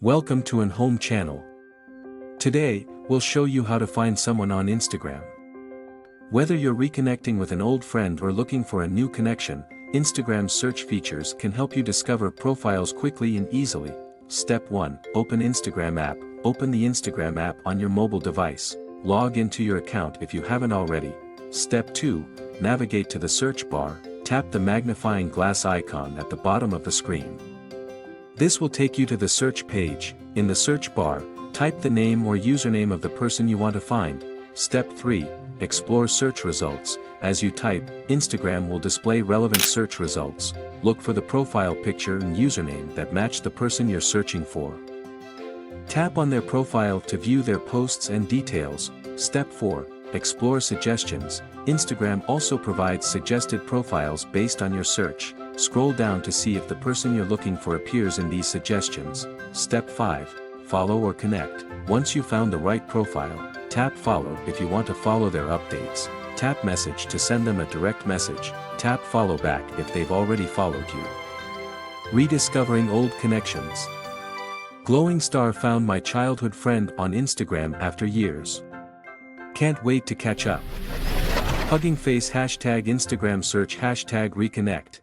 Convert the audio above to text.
Welcome to AnHome channel. Today, we'll show you how to find someone on Instagram. Whether you're reconnecting with an old friend or looking for a new connection, Instagram's search features can help you discover profiles quickly and easily. Step 1. Open Instagram app. Open the Instagram app on your mobile device. Log into your account if you haven't already. Step 2. Navigate to the search bar. Tap the magnifying glass icon at the bottom of the screen. This will take you to the search page. In the search bar, type the name or username of the person you want to find. Step 3. Explore search results. As you type, Instagram will display relevant search results. Look for the profile picture and username that match the person you're searching for. Tap on their profile to view their posts and details. Step 4. Explore suggestions. Instagram also provides suggested profiles based on your search. Scroll down to see if the person you're looking for appears in these suggestions. Step 5. Follow or connect. Once you've found the right profile, tap follow if you want to follow their updates. Tap message to send them a direct message. Tap follow back if they've already followed you. Rediscovering old connections. Glowing star found my childhood friend on Instagram after years. Can't wait to catch up. Hugging face #Instagram search #reconnect.